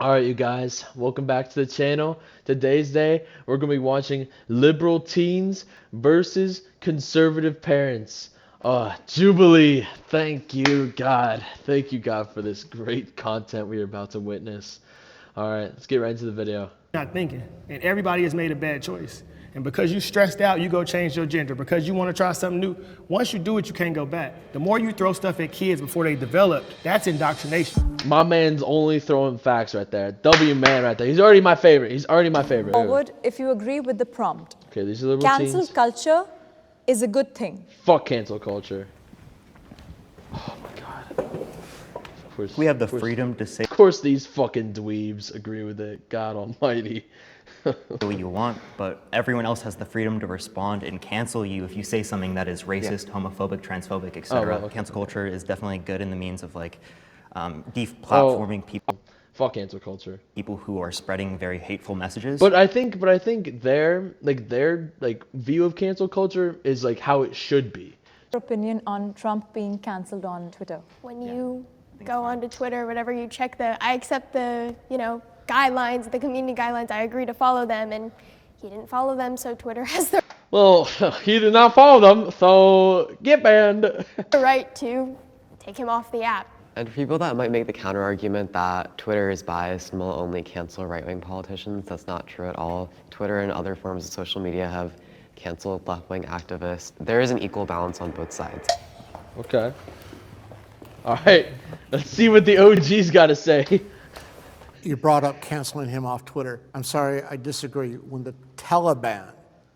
Alright, you guys, welcome back to the channel. Today's day, we're going to be watching liberal teens versus conservative parents. Jubilee. Thank you, God. Thank you, God, for this great content we are about to witness. Alright, let's get right into the video. Not thinking, and everybody has made a bad choice. And because you stressed out, you go change your gender. Because you want to try something new, once you do it, you can't go back. The more you throw stuff at kids before they develop, that's indoctrination. My man's only throwing facts right there. W man right there. He's already my favorite. He's already my favorite. Forward if you agree with the prompt. Okay, these are liberal Cancel teens. culture is a good thing. Fuck cancel culture. Oh my God. Of course, We have the freedom to say Of course these fucking dweebs agree with it. God almighty. what you want, but everyone else has the freedom to respond and cancel you if you say something that is racist, homophobic, transphobic, etc. well, okay. Cancel culture is definitely good in the means of like deplatforming Fuck cancel culture. people who are spreading very hateful messages. But I think their view of cancel culture is like how it should be. Your opinion on Trump being cancelled on Twitter? When you go onto Twitter or whatever, you check I accept the, guidelines, the community guidelines, I agree to follow them, and he didn't follow them, so Twitter has the Well, he did not follow them, so get banned. right to take him off the app. And for people that might make the counter argument that Twitter is biased and will only cancel right-wing politicians, that's not true at all. Twitter and other forms of social media have canceled left-wing activists. There is an equal balance on both sides. Okay. Alright, let's see what the OG's got to say. You brought up canceling him off Twitter. I'm sorry, I disagree. When the Taliban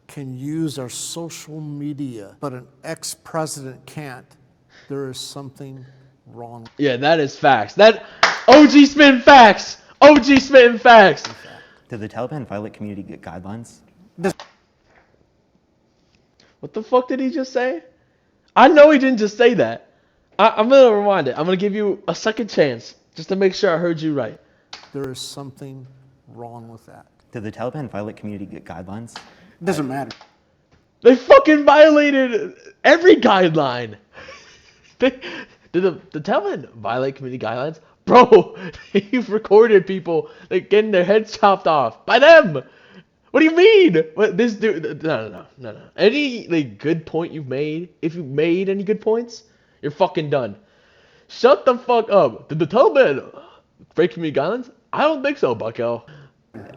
can use our social media, but an ex-president can't, there is something wrong. Yeah, that is facts. That OG spitting facts. OG spitting facts. Did the Taliban violate community guidelines? What the fuck did he just say? I know he didn't just say that. I'm gonna rewind it. I'm gonna give you a second chance just to make sure I heard you right. There is something wrong with that. Did the Taliban violate community guidelines? It doesn't matter. They fucking violated every guideline. Did the Taliban violate community guidelines? Bro, you've recorded people like getting their heads chopped off by them. What do you mean? What, this dude? No. Any good point you've made? If you've made any good points, you're fucking done. Shut the fuck up. Did the Taliban break community guidelines? I don't think so, bucko.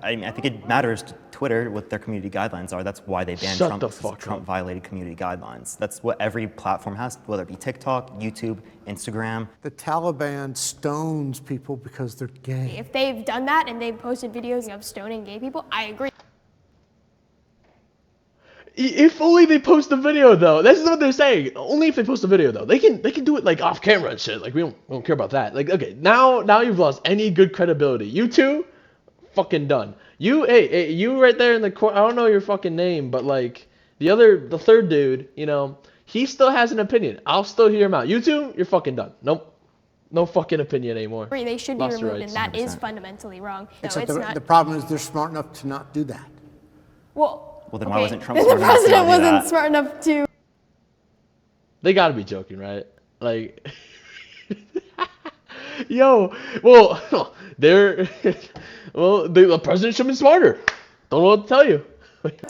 I mean, I think it matters to Twitter what their community guidelines are. That's why they banned Shut Trump. the Because fuck Trump up. violated community guidelines. That's what every platform has, whether it be TikTok, YouTube, Instagram. The Taliban stones people because they're gay. If they've done that and they've posted videos of stoning gay people, I agree. If only they post the video though. That's what they're saying. Only if they post the video though. They can do it like off camera and shit. Like we don't care about that. Like okay, now you've lost any good credibility. You two, fucking done. You hey you right there in the corner. I don't know your fucking name, but like the third dude, he still has an opinion. I'll still hear him out. You two, you're fucking done. Nope. No fucking opinion anymore. They should be Lost your removed, and rights. that is fundamentally wrong. No, Except it's the not. problem is they're smart enough to not do that. Well, then why wasn't Trump then smart the enough to president not do wasn't that? smart enough to. They gotta be joking, right? Like, yo, well, the president should have been smarter. Don't know what to tell you.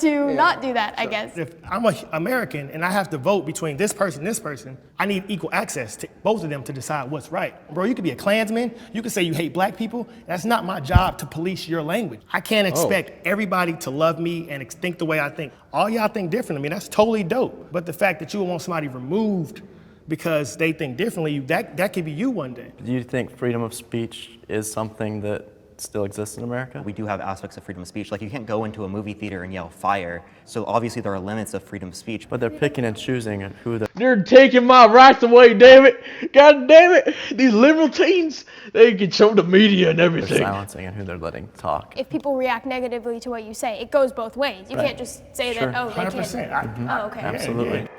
Not do that, I guess. If I'm an American and I have to vote between this person, I need equal access to both of them to decide what's right. Bro, you could be a Klansman, you could say you hate black people. That's not my job to police your language. I can't expect everybody to love me and think the way I think. All y'all think different. I mean, that's totally dope. But the fact that you want somebody removed because they think differently, that could be you one day. Do you think freedom of speech is something that still exists in America? We do have aspects of freedom of speech. Like you can't go into a movie theater and yell fire. So obviously there are limits of freedom of speech. But they're picking and choosing who they're... They're taking my rights away, damn it. God damn it. These liberal teens, they control the media and everything. silencing and who they're letting talk. If people react negatively to what you say, it goes both ways. You can't just say Sure. that, oh, they 100%. can't. Oh, okay. Absolutely.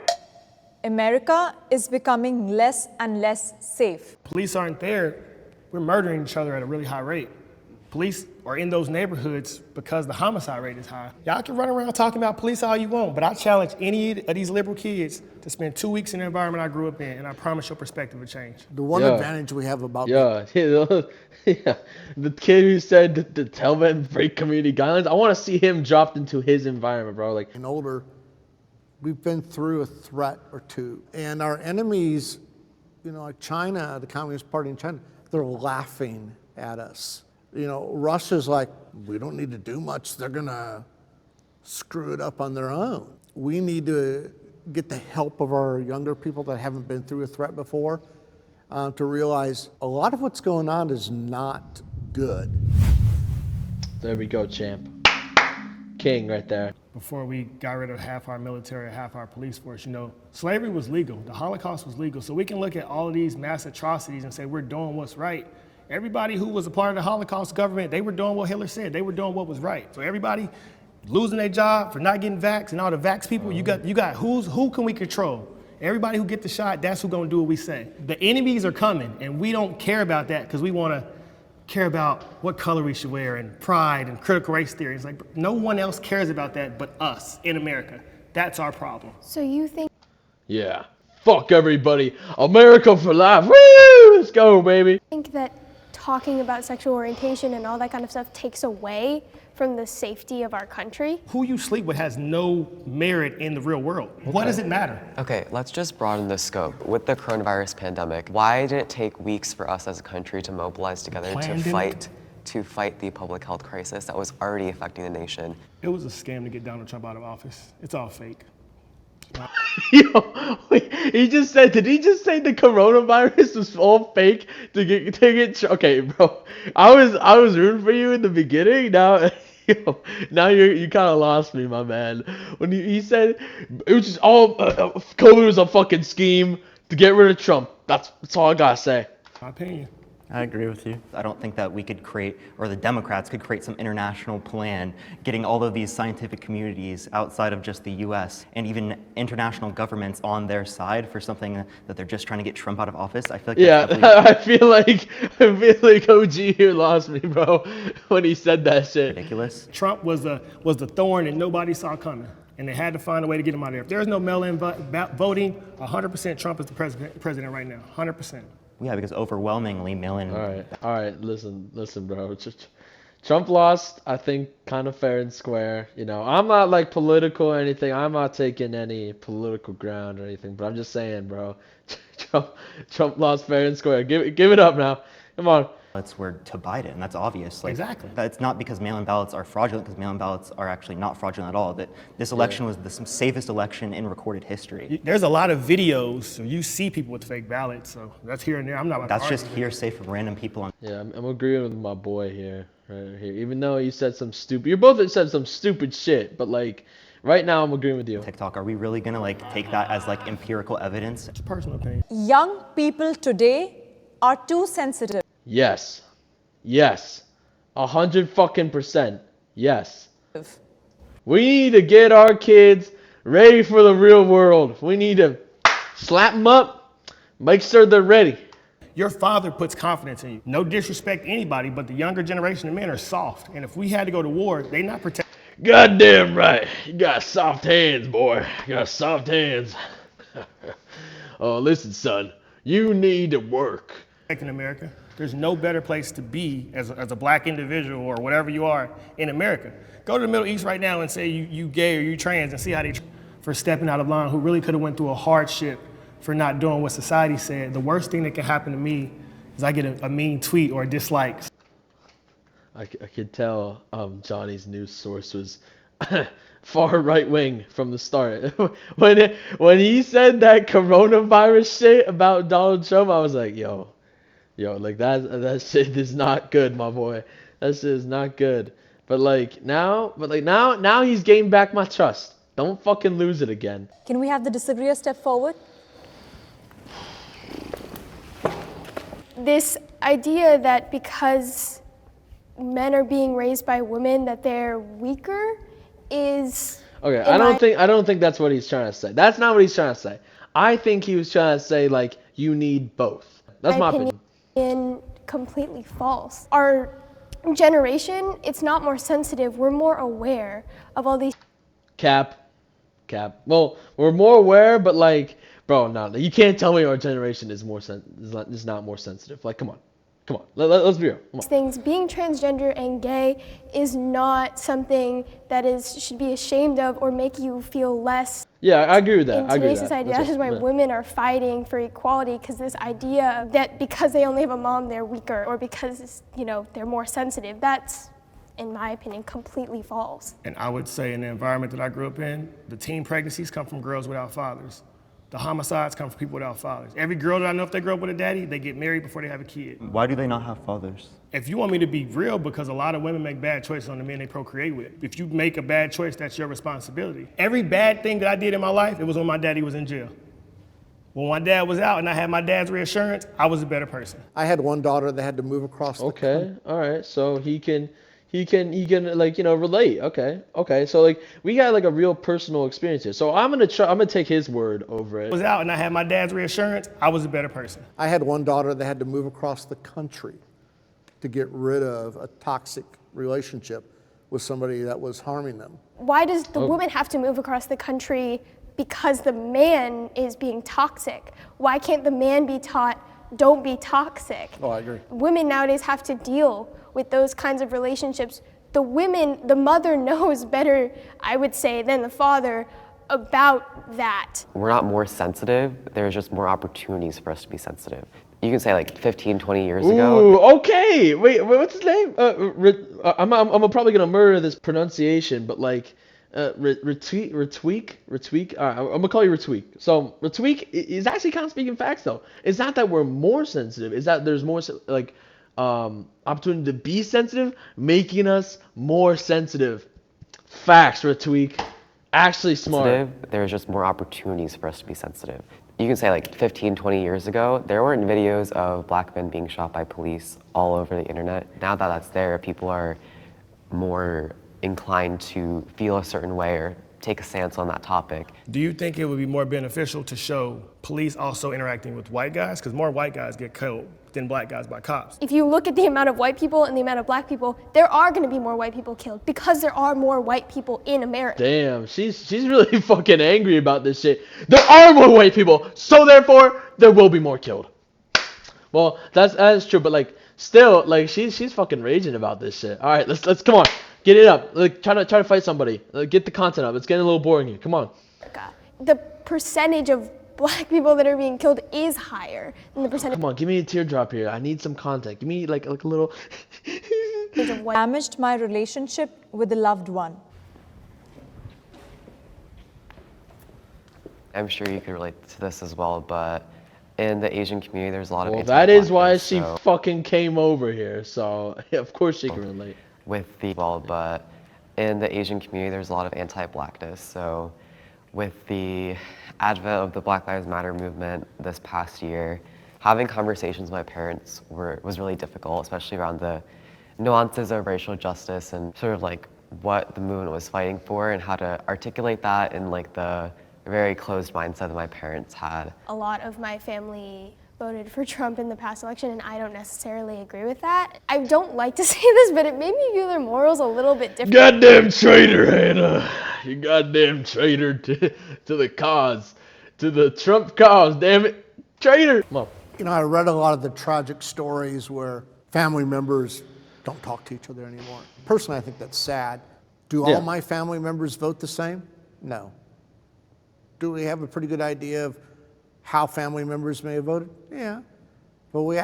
America is becoming less and less safe. Police aren't there. We're murdering each other at a really high rate. Police are in those neighborhoods because the homicide rate is high. Y'all can run around talking about police all you want, but I challenge any of these liberal kids to spend 2 weeks in the environment I grew up in, and I promise your perspective will change. The one Yeah. advantage we have about Yeah, yeah. The kid who said to tell men break community guidelines, I want to see him dropped into his environment, bro. Like, being older, we've been through a threat or two. And our enemies, you know, like China, the Communist Party in China, they're laughing at us. You know, Russia's like, we don't need to do much. They're going to screw it up on their own. We need to get the help of our younger people that haven't been through a threat before to realize a lot of what's going on is not good. there we go, champ. King right there. Before we got rid of half our military, half our police force, you know, slavery was legal. The Holocaust was legal. So we can look at all of these mass atrocities and say we're doing what's right. Everybody who was a part of the Holocaust government, they were doing what Hitler said. They were doing what was right. So everybody losing their job for not getting vaxxed and all the vax people, you got who can we control? Everybody who get the shot, that's who gonna do what we say. The enemies are coming, and we don't care about that because we wanna care about what color we should wear and pride and critical race theory. It's like no one else cares about that but us in America. That's our problem. So you think Yeah. Fuck everybody. America for life. Woo! Let's go, baby. that talking about sexual orientation and all that kind of stuff takes away from the safety of our country? Who you sleep with has no merit in the real world. What does it matter? Okay, let's just broaden the scope. With the coronavirus pandemic, why did it take weeks for us as a country to mobilize together to fight the public health crisis that was already affecting the nation? It was a scam to get Donald Trump out of office. It's all fake. Yo, wait, he just said, did he just say the coronavirus was all fake to get, okay, bro. I was rooting for you in the beginning. Now, yo, now you kind of lost me, my man. When he said it was just all, COVID was a fucking scheme to get rid of Trump. That's all I gotta say. My opinion. I agree with you. I don't think that we could create, or the Democrats could create some international plan, getting all of these scientific communities outside of just the US and even international governments on their side for something that they're just trying to get Trump out of office. I feel like Yeah, that's I feel like OG here lost me, bro, when he said that shit. ridiculous. Trump was the thorn that nobody saw coming, and they had to find a way to get him out of there. If there's no mail-in voting, 100% Trump is the president right now, 100%. Yeah, because overwhelmingly mail-in. All right, listen, bro. Trump lost, I think, kind of fair and square. You know, I'm not like political or anything. I'm not taking any political ground or anything, but I'm just saying, bro. Trump lost fair and square. Give it up now. Come on. Ballots were to Biden, and that's obvious. Like, Exactly. That's not because mail-in ballots are fraudulent, because mail-in ballots are actually not fraudulent at all. That this election was the safest election in recorded history. There's a lot of videos, so you see people with fake ballots, so that's here and there. I'm not about to That's just argue. hearsay from random people on Yeah, I'm agreeing with my boy here, right here. Even though you said some stupid, you both said some stupid shit, but like, right now I'm agreeing with you. TikTok. Are we really gonna like take that as like empirical evidence? It's a personal opinion. Young people today are too sensitive. Yes, 100%. Yes. We need to get our kids ready for the real world. We need to slap them up, make sure they're ready. Your father puts confidence in you. No disrespect to anybody, but the younger generation of men are soft, and if we had to go to war, they're not protected. Goddamn right. You got soft hands, boy. You got soft hands. Oh, listen, son. You need to work. In America. There's no better place to be as a black individual or whatever you are in America. Go to the Middle East right now and say you gay or you trans and see how they for stepping out of line, who really could have went through a hardship for not doing what society said. The worst thing that can happen to me is I get a mean tweet or a dislike. I could tell Johnny's news source was far right wing from the start. when he said that coronavirus shit about Donald Trump, I was like, yo, like that shit is not good, my boy. That shit is not good. But now he's gained back my trust. Don't fucking lose it again. Can we have the disagreeer step forward? This idea that because men are being raised by women that they're weaker is Okay, I don't think that's what he's trying to say. That's not what he's trying to say. I think he was trying to say like you need both. That's my opinion. completely false. Our generation, it's not more sensitive. We're more aware of all these. Cap. Well, we're more aware, but like, bro, no, you can't tell me our generation is not more sensitive. Like, come on. Let's be real. Come on. Things. Being transgender and gay is not something that should be ashamed of or make you feel less. Yeah, I agree with that. In today's society, that's just why women are fighting for equality, because this idea that because they only have a mom, they're weaker, or because, they're more sensitive, that's, in my opinion, completely false. And I would say in the environment that I grew up in, the teen pregnancies come from girls without fathers. The homicides come from people without fathers. Every girl that I know, if they grow up with a daddy, they get married before they have a kid. Why do they not have fathers? If you want me to be real, because a lot of women make bad choices on the men they procreate with. If you make a bad choice, that's your responsibility. Every bad thing that I did in my life, it was when my daddy was in jail. When my dad was out and I had my dad's reassurance, I was a better person. I had one daughter that had to move across the country. Okay, all right. So he can like, relate. Okay. So like we got like a real personal experience here. So I'm gonna take his word over it. Was out and I had my dad's reassurance, I was a better person. I had one daughter that had to move across the country to get rid of a toxic relationship with somebody that was harming them. Why does the woman have to move across the country because the man is being toxic? Why can't the man be taught, don't be toxic? Oh, I agree. Women nowadays have to deal with those kinds of relationships. The mother knows better, I would say, than the father about that. We're not more sensitive, there's just more opportunities for us to be sensitive. You can say like 15, 20 years ago. Ooh, okay. Wait, what's his name? I'm probably gonna murder this pronunciation, but like, retweak. All right, I'm gonna call you retweak. So retweak is actually kind of speaking facts though. It's not that we're more sensitive. It's that there's more like opportunity to be sensitive, making us more sensitive. Facts, retweak. Actually smart. There's just more opportunities for us to be sensitive. You can say like 15, 20 years ago, there weren't videos of black men being shot by police all over the internet. Now that that's there, people are more inclined to feel a certain way or take a stance on that topic. Do you think it would be more beneficial to show police also interacting with white guys? Because more white guys get killed than black guys by cops. If you look at the amount of white people and the amount of black people, there are going to be more white people killed because there are more white people in America. Damn, she's really fucking angry about this shit. There are more white people, so therefore there will be more killed. Well, that's true, but like still, like she's fucking raging about this shit. All right, let's come on, get it up. Like try to fight somebody. Get the content up. It's getting a little boring here. Come on. The percentage of black people that are being killed is higher than the percentage. Come on, give me a teardrop here. I need some content. Give me like a little. Damaged my relationship with a loved one. I'm sure you could relate to this as well, but in the Asian community, there's a lot of That is why anti-blackness, she so fucking came over here. So of course she can relate. but in the Asian community, there's a lot of anti-blackness. So with the advent of the Black Lives Matter movement this past year, having conversations with my parents was really difficult, especially around the nuances of racial justice and sort of like what the movement was fighting for and how to articulate that in like the very closed mindset that my parents had. A lot of my family voted for Trump in the past election, and I don't necessarily agree with that. I don't like to say this, but it made me view their morals a little bit different. Goddamn traitor, Hannah. You goddamn traitor to the cause. To the Trump cause, damn it. Traitor. Come on. You know, I read a lot of the tragic stories where family members don't talk to each other anymore. Personally, I think that's sad. Do all my family members vote the same? No. Do we have a pretty good idea of how family members may have voted? Yeah. But we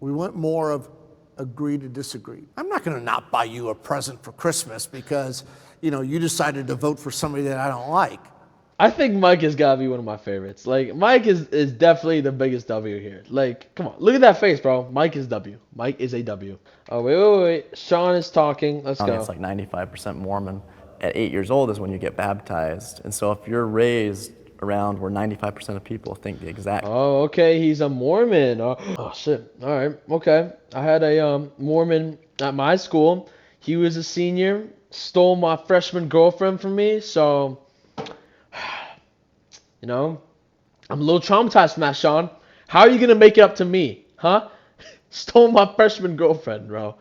went more of agree to disagree. I'm not going to not buy you a present for Christmas because, you decided to vote for somebody that I don't like. I think Mike has got to be one of my favorites. Like, Mike is definitely the biggest W here. Like, come on. Look at that face, bro. Mike is W. Mike is a W. Oh, wait. Sean is talking. Let's go. It's like 95% Mormon. At 8 years old is when you get baptized. And so if you're raised around where 95% of people think the exact. Oh, okay. He's a Mormon. Oh, shit. All right. Okay. I had a Mormon at my school. He was a senior. Stole my freshman girlfriend from me. So, I'm a little traumatized from that, Sean. How are you going to make it up to me? Huh? Stole my freshman girlfriend, bro.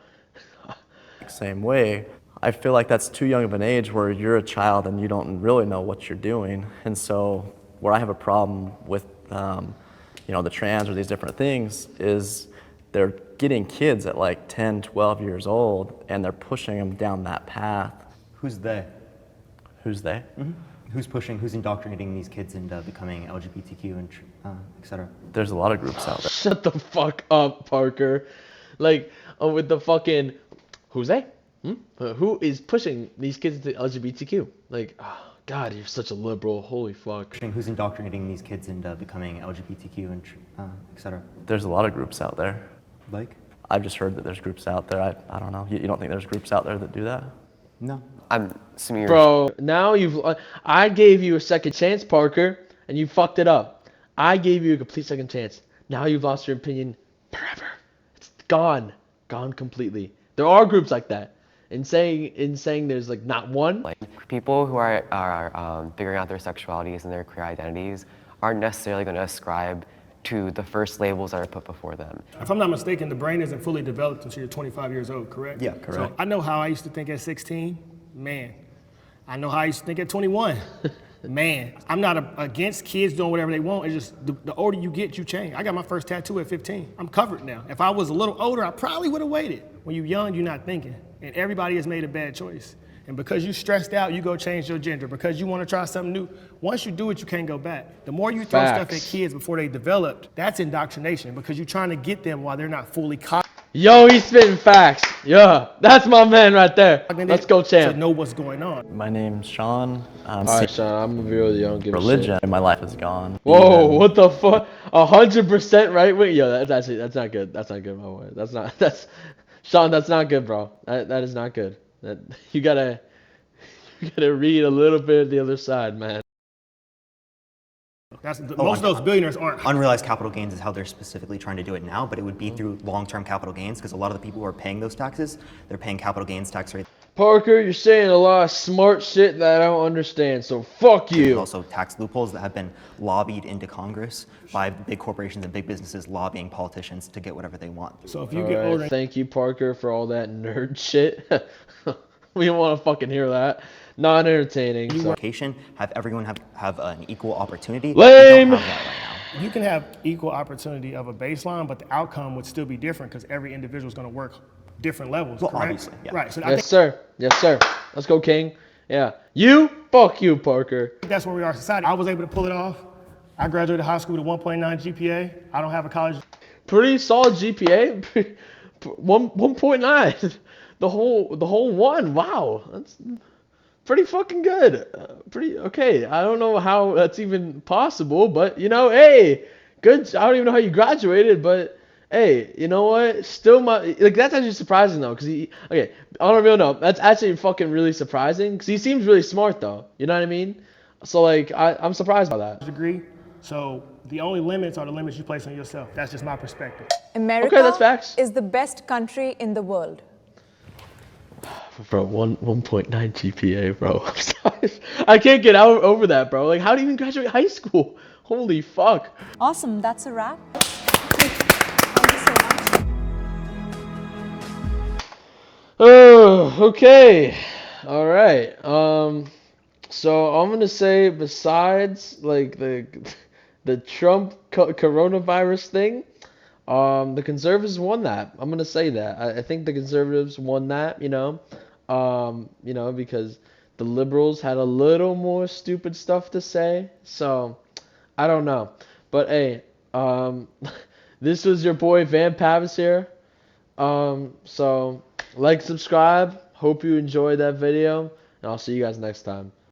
Same way. I feel like that's too young of an age where you're a child and you don't really know what you're doing. And so where I have a problem with, the trans or these different things is they're getting kids at like 10, 12 years old and they're pushing them down that path. Who's they? Who's they? Who's indoctrinating these kids into becoming LGBTQ and et cetera? There's a lot of groups out there. Shut the fuck up, Parker. Like, with the fucking, who's they? Who is pushing these kids to LGBTQ? Like, oh, God, you're such a liberal. Holy fuck. Who's indoctrinating these kids into becoming LGBTQ and et cetera? There's a lot of groups out there. Like? I've just heard that there's groups out there. I don't know. You don't think there's groups out there that do that? No. I'm assuming you're Bro, now I gave you a second chance, Parker, and you fucked it up. I gave you a complete second chance. Now you've lost your opinion forever. It's gone. Gone completely. There are groups like that. In saying there's like not one. like people who are figuring out their sexualities and their queer identities aren't necessarily going to ascribe to the first labels that are put before them. If I'm not mistaken, the brain isn't fully developed until you're 25 years old, correct? Yeah, correct. So I know how I used to think at 16. Man, I know how I used to think at 21. Man, I'm not against kids doing whatever they want. It's just the older you get, you change. I got my first tattoo at 15. I'm covered now. If I was a little older, I probably would have waited. When you're young, you're not thinking. And everybody has made a bad choice. And because you stressed out, you go change your gender. Because you want to try something new, once you do it, you can't go back. The more you throw stuff at kids before they develop, that's indoctrination because you're trying to get them while they're not fully caught. Yo, he's spitting facts. Yeah, that's my man right there. Let's go, champ. To know what's going on. My name's Sean. All right, Sean, I'm gonna be real. You don't give a religion shit. in my life is gone. Whoa, what the fuck? 100% right wing. Yo, that's not good. That's not good, my boy. That's Sean. That's not good, bro. That is not good. You gotta read a little bit of the other side, man. Most of those billionaires aren't. Unrealized capital gains is how they're specifically trying to do it now, but it would be through long-term capital gains because a lot of the people who are paying those taxes, they're paying capital gains tax rates. Parker, you're saying a lot of smart shit that I don't understand, so fuck There's you. also tax loopholes that have been lobbied into Congress by big corporations and big businesses lobbying politicians to get whatever they want. So if you All get right, older, thank you, Parker, for all that nerd shit. We don't want to fucking hear that. Not entertaining. So. Education, have everyone have an equal opportunity. Lame. We don't have that right now. you can have equal opportunity of a baseline, but the outcome would still be different because every individual is going to work different levels, Well, correct? obviously, yeah. Right. So I Yes, think sir. Yes, sir. Let's go, King. Yeah. You? Fuck you, Parker. that's where we are as a society. I was able to pull it off. I graduated high school with a 1.9 GPA. I don't have a college. Pretty solid GPA. 1.9. The whole one. Wow. That's pretty fucking good. Pretty okay. I don't know how that's even possible, but hey, good. I don't even know how you graduated, but hey, you know what? Still, that's actually surprising though, okay, on a real note, that's actually fucking really surprising because he seems really smart though. You know what I mean? So I'm surprised by that. Degree. So the only limits are the limits you place on yourself. That's just my perspective. America Okay, that's facts. is the best country in the world. Bro, 1.9 GPA, bro. I'm sorry. I can't get over that, bro. Like, how do you even graduate high school? Holy fuck. Awesome, that's a wrap. Thank you so much. Oh, okay. All right. So I'm gonna say besides like the Trump coronavirus thing, the conservatives won that. I'm gonna say that. I think the conservatives won that. Because the liberals had a little more stupid stuff to say. So I don't know. But hey, this was your boy Van Pavis here. So like, subscribe. Hope you enjoyed that video, and I'll see you guys next time.